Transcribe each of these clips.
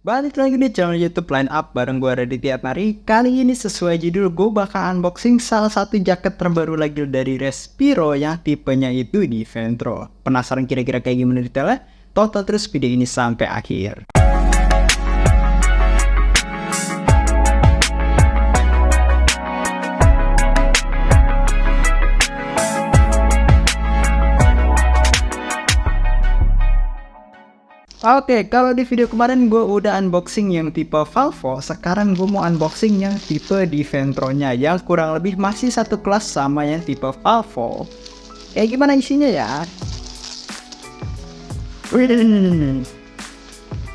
Balik lagi di channel YouTube Line Up bareng gue Raditya Atmari. Kali ini sesuai judul, gue bakal unboxing salah satu jaket terbaru lagi dari Respiro yang tipenya itu di Ventro. Penasaran kira-kira kayak gimana detailnya? Tonton terus video ini sampai akhir. Oke, kalau di video kemarin gue udah unboxing yang tipe Valvo, sekarang gue mau unboxing yang tipe di Ventro-nya yang kurang lebih masih satu kelas sama yang tipe Valvo. Gimana isinya ya?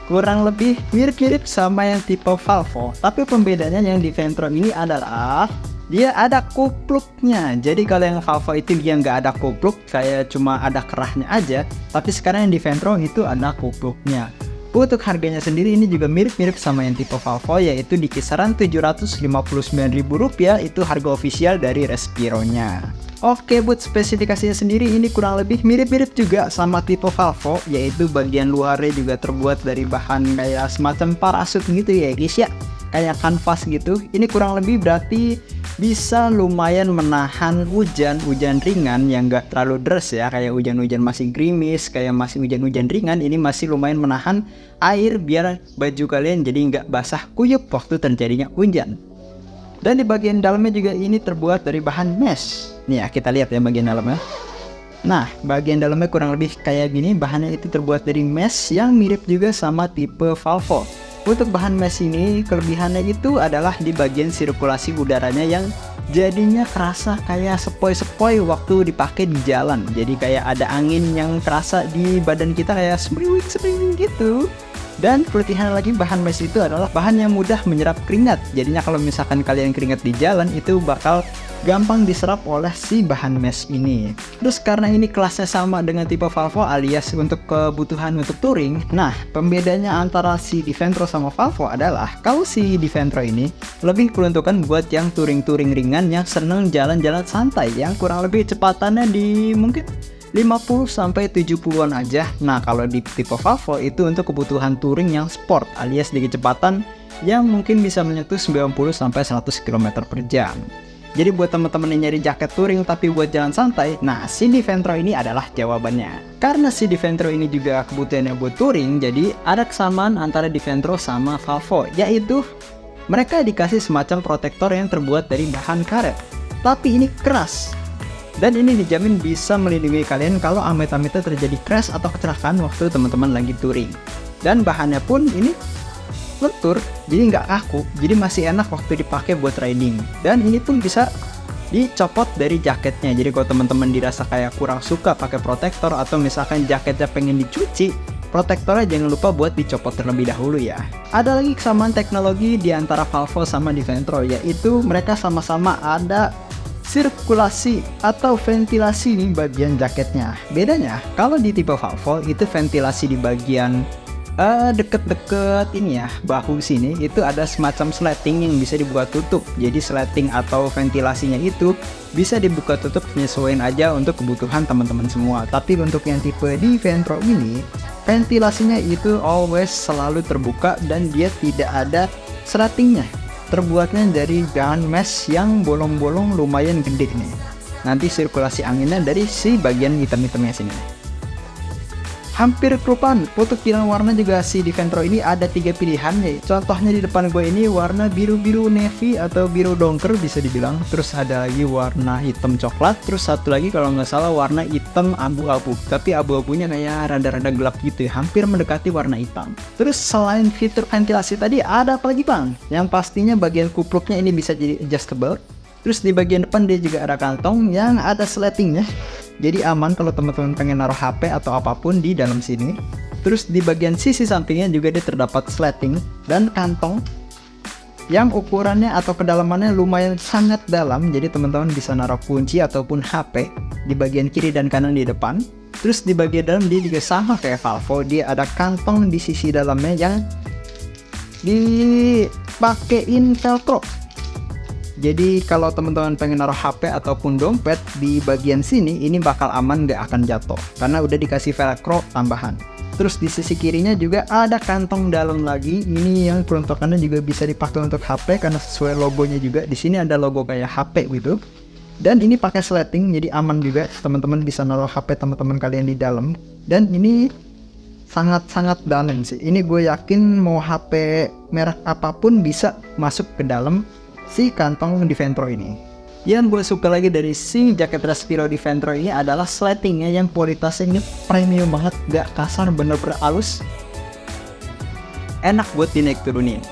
Kurang lebih mirip-mirip sama yang tipe Valvo, tapi pembedanya yang di Ventro ini adalah dia ada kupluknya. Jadi kalau yang Valvo itu dia nggak ada kupluk, kayak cuma ada kerahnya aja. Tapi sekarang yang di Ventro itu ada kupluknya. Untuk harganya sendiri ini juga mirip-mirip sama yang tipe Valvo, yaitu di kisaran Rp799.000. Itu harga official dari Respironya. Oke, buat spesifikasinya sendiri ini kurang lebih mirip-mirip juga sama tipe Valvo, yaitu bagian luarnya juga terbuat dari bahan kayak semacam parasut gitu ya guys ya, kayak kanvas gitu. Ini kurang lebih berarti bisa lumayan menahan hujan ringan yang gak terlalu deras ya, kayak hujan-hujan masih gerimis, kayak masih hujan-hujan ringan. Ini masih lumayan menahan air biar baju kalian jadi nggak basah kuyup waktu terjadinya hujan. Dan di bagian dalamnya juga ini terbuat dari bahan mesh. Nih ya, kita lihat ya bagian dalamnya. Nah, bagian dalamnya kurang lebih kayak gini. Bahannya itu terbuat dari mesh yang mirip juga sama tipe Valvo. Untuk bahan mesh ini, kelebihannya itu adalah di bagian sirkulasi udaranya yang jadinya kerasa kayak sepoi-sepoi waktu dipakai di jalan. Jadi kayak ada angin yang kerasa di badan kita kayak spring gitu. Dan kelebihan lagi bahan mesh itu adalah bahan yang mudah menyerap keringat. Jadinya kalau misalkan kalian keringat di jalan itu bakal gampang diserap oleh si bahan mesh ini. Terus karena ini kelasnya sama dengan tipe Valvo alias untuk kebutuhan untuk touring. Nah, pembedanya antara si Ventro sama Valvo adalah kalau si Ventro ini lebih peruntukan buat yang touring-touring ringan yang seneng jalan-jalan santai, yang kurang lebih kecepatannya di mungkin 50-70-an aja. Nah, kalau di tipe Valvo itu untuk kebutuhan touring yang sport alias di kecepatan yang mungkin bisa menyentuh 90-100 km per jam. Jadi buat teman-teman yang nyari jaket touring tapi buat jalan santai, nah si Ventro ini adalah jawabannya. Karena si Ventro ini juga kebutuhannya buat touring, jadi ada kesamaan antara Ventro sama Valvo, yaitu mereka dikasih semacam protektor yang terbuat dari bahan karet, tapi ini keras. Dan ini dijamin bisa melindungi kalian kalau amit-amitnya terjadi crash atau kecelakaan waktu teman-teman lagi touring. Dan bahannya pun ini lentur, jadi nggak kaku, jadi masih enak waktu dipakai buat riding. Dan ini pun bisa dicopot dari jaketnya. Jadi kalau teman-teman dirasa kayak kurang suka pakai protektor atau misalkan jaketnya pengen dicuci, protektornya jangan lupa buat dicopot terlebih dahulu ya. Ada lagi kesamaan teknologi di antara Valvo sama Ventro, yaitu mereka sama-sama ada sirkulasi atau ventilasi di bagian jaketnya. Bedanya, kalau di tipe Valvo itu ventilasi di bagian deket-deket ini ya, bahu sini itu ada semacam sleting yang bisa dibuka tutup. Jadi sleting atau ventilasinya itu bisa dibuka tutup, nyesuaiin aja untuk kebutuhan teman-teman semua. Tapi untuk yang tipe di Ventro ini, ventilasinya itu always selalu terbuka dan dia tidak ada sletingnya. Terbuatnya dari bahan mesh yang bolong-bolong lumayan gede nih. Nanti sirkulasi anginnya dari si bagian hitam-hitamnya sini. Hampir kerupan. Untuk pilihan warna juga si Ventro ini ada 3 pilihan ya. Contohnya di depan gue ini warna biru-biru navy atau biru dongker bisa dibilang. Terus ada lagi warna hitam coklat. Terus satu lagi kalau nggak salah warna hitam abu-abu. Tapi abu-abunya kayak rada-rada gelap gitu ya. Hampir mendekati warna hitam. Terus selain fitur ventilasi tadi ada apa lagi bang? Yang pastinya bagian kupluknya ini bisa jadi adjustable. Terus di bagian depan dia juga ada kantong yang ada sletingnya. Jadi aman kalau teman-teman pengen naruh HP atau apapun di dalam sini. Terus di bagian sisi sampingnya juga dia terdapat sleting dan kantong yang ukurannya atau kedalamannya lumayan sangat dalam. Jadi teman-teman bisa naruh kunci ataupun HP di bagian kiri dan kanan di depan. Terus di bagian dalam dia juga sama kayak Valvo, dia ada kantong di sisi dalamnya yang dipakein velcro. Jadi kalau teman-teman pengen naruh HP ataupun dompet di bagian sini, ini bakal aman, nggak akan jatuh karena udah dikasih velcro tambahan. Terus di sisi kirinya juga ada kantong dalam lagi. Ini yang peruntukannya juga bisa dipakai untuk HP karena sesuai logonya juga. Di sini ada logo kayak HP gitu. Dan ini pakai sleting, jadi aman juga. Teman-teman bisa naruh HP teman-teman kalian di dalam. Dan ini sangat-sangat dalam sih. Ini gue yakin mau HP merek apapun bisa masuk ke dalam si kantong Defendro ini. Yang gue suka lagi dari si jaket Respiro Defendro ini adalah sletingnya yang kualitasnya ini premium banget, gak kasar, bener-bener halus, enak buat dinaik turunin.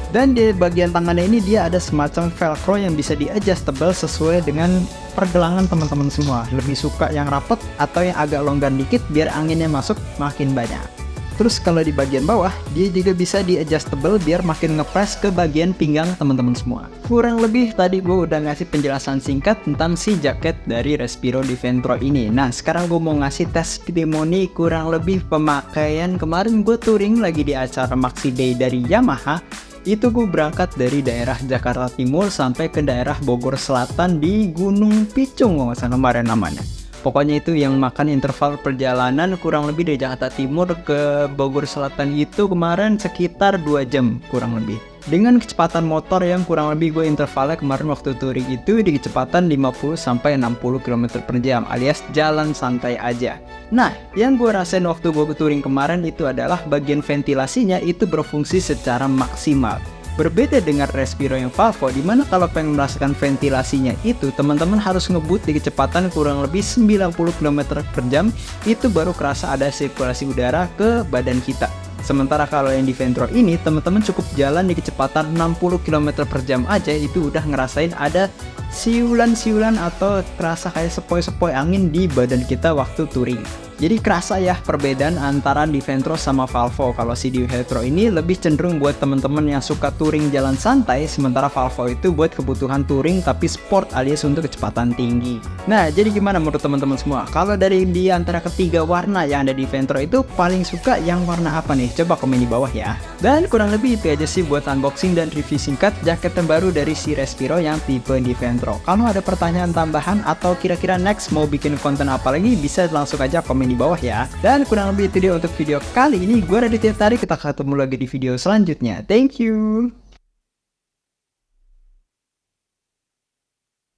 Dan di bagian tangannya ini dia ada semacam velcro yang bisa di-adjustable sesuai dengan pergelangan teman-teman semua. Lebih suka yang rapet atau yang agak longgar dikit biar anginnya masuk makin banyak. Terus kalau di bagian bawah, dia juga bisa di-adjustable biar makin ngepres ke bagian pinggang teman-teman semua. Kurang lebih tadi gue udah ngasih penjelasan singkat tentang si jaket dari Respiro Defendro ini. Nah, sekarang gue mau ngasih testimoni kurang lebih pemakaian. Kemarin gue touring lagi di acara Maxi Day dari Yamaha. Itu gue berangkat dari daerah Jakarta Timur sampai ke daerah Bogor Selatan di Gunung Picung, nggak salah kemarin namanya. Pokoknya itu yang makan interval perjalanan kurang lebih dari Jakarta Timur ke Bogor Selatan itu kemarin sekitar 2 jam kurang lebih. Dengan kecepatan motor yang kurang lebih gue intervalnya kemarin waktu touring itu di kecepatan 50-60 km per jam alias jalan santai aja. Nah, yang gue rasain waktu gue touring kemarin itu adalah bagian ventilasinya itu berfungsi secara maksimal. Berbeda dengan Respiro yang Valvo, dimana kalau pengen merasakan ventilasinya itu teman-teman harus ngebut di kecepatan kurang lebih 90 km per jam, itu baru kerasa ada sirkulasi udara ke badan kita. Sementara kalau yang di Defendro ini teman-teman cukup jalan di kecepatan 60 km per jam aja itu udah ngerasain ada siulan-siulan atau kerasa kayak sepoi-sepoi angin di badan kita waktu touring. Jadi kerasa ya perbedaan antara Defendro sama Valvo. Kalau si Defendro ini lebih cenderung buat teman-teman yang suka touring jalan santai, sementara Valvo itu buat kebutuhan touring tapi sport alias untuk kecepatan tinggi. Nah, jadi gimana menurut teman-teman semua? Kalau dari di antara ketiga warna yang ada di Defendro itu paling suka yang warna apa nih? Coba komen di bawah ya. Dan kurang lebih itu aja sih buat unboxing dan review singkat jaket terbaru dari si Respiro yang tipe Defendro. Kalau ada pertanyaan tambahan atau kira-kira next mau bikin konten apa lagi, bisa langsung aja komen di bawah ya. Dan kurang lebih itu dia untuk video kali ini. Gue Raditya Tari, kita ketemu lagi di video selanjutnya. Thank you.